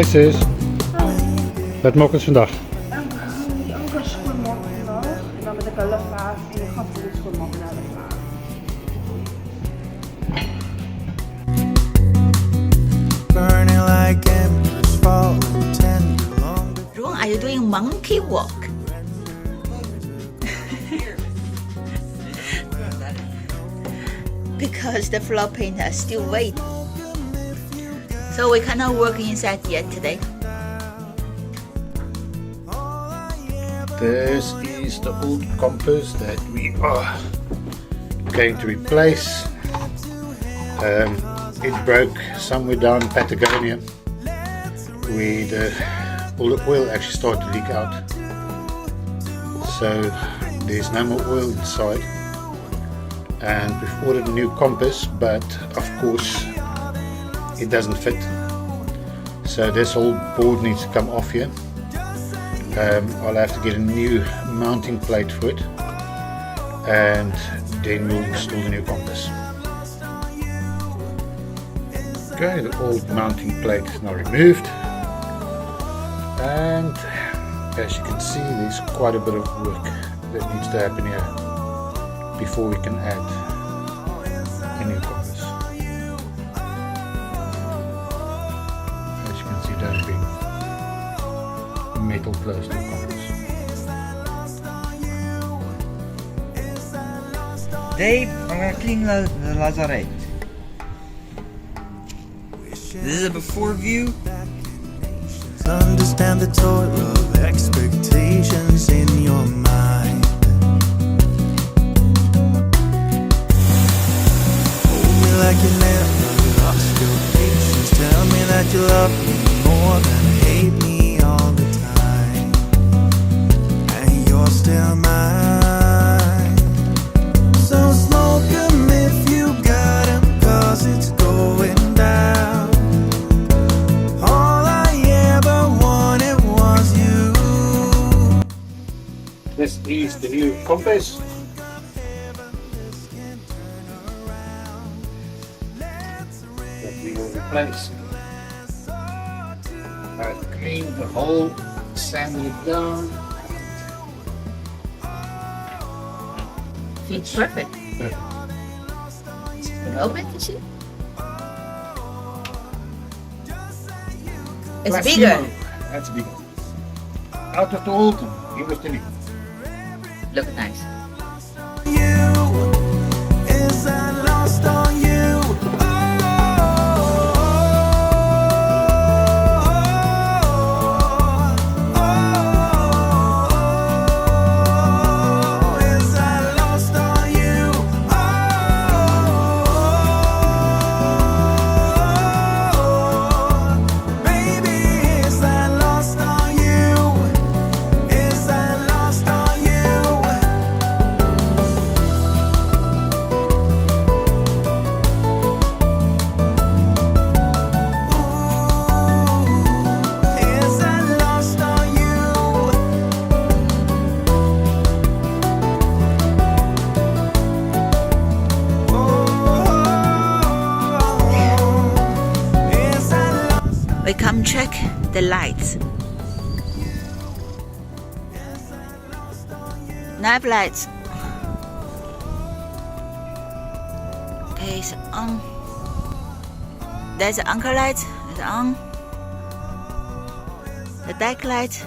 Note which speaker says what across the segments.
Speaker 1: Hi sis. Wat maak ons vandag?
Speaker 2: Ook een schoenmok vandaag. En dan met een luchtvaart en een gat in de schoenmok naar de vaart.
Speaker 3: Burning like embers falling tender long
Speaker 4: Ron, are you doing monkey walk? Because the floor paint is still wet. So we cannot work inside yet today.
Speaker 1: This is the old compass that we are going to replace. It broke somewhere down in Patagonia where all the oil actually started to leak out. So there's no more oil inside. And we've ordered a new compass, but of course it doesn't fit. So this whole board needs to come off here. I'll have to get a new mounting plate for it, and then we'll install the new compass. Okay, the old mounting plate is now removed, and as you can see there's quite a bit of work that needs to happen here before we can add a new compass. As you can see, there's big metal close to the compass.
Speaker 5: Dave, I'm gonna clean the Lazarette. This is a before view.
Speaker 3: understand the toil of expectations in your mind. Hold me like you never lost your patience. Tell me that you love me more than hate me all the time, and you're still mine. So smoke 'em if you got 'em, 'cause it's going down. All I ever wanted was you.
Speaker 1: This is the new compass. That we will replace. I've cleaned the hole, sanded it down.
Speaker 4: Fits perfect. Can you open it? It's
Speaker 1: Plus
Speaker 4: bigger.
Speaker 1: Simo. That's bigger. Out of the old one, here was the new.
Speaker 4: Look nice.
Speaker 3: You is I lost on you. Is I lost on you? Baby, is I lost on you? Is I lost on you? Is I lost on you? Is I lost?
Speaker 4: We come check the lights. Nav lights. Okay, it's on. There's the anchor light. It's on. The deck light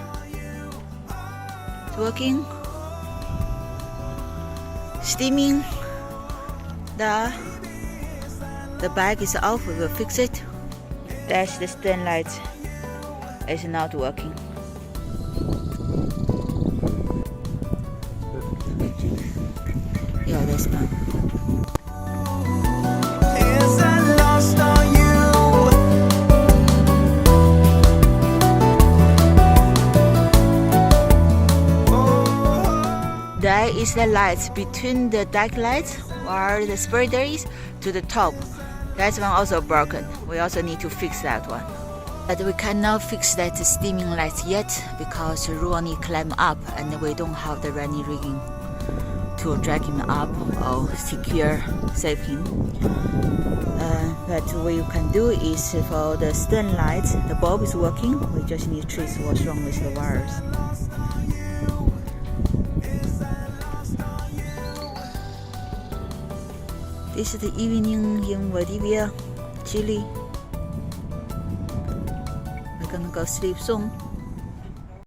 Speaker 4: is working. Steaming. The bag is off. We will fix it. That's the stern light. It's not working. Yeah, that's fine.
Speaker 3: Is I lost on you?
Speaker 4: There is the light between the deck light where the spreader is to the top. That one also broken. We also need to fix that one. But we cannot fix that steaming light yet because Ronnie climbed up and we don't have the running rigging to drag him up or secure, save him. That we can do is for the stern light, the bulb is working. We just need to trace what's wrong with the wires. This is the evening in Valdivia, Chile. We're gonna go sleep soon.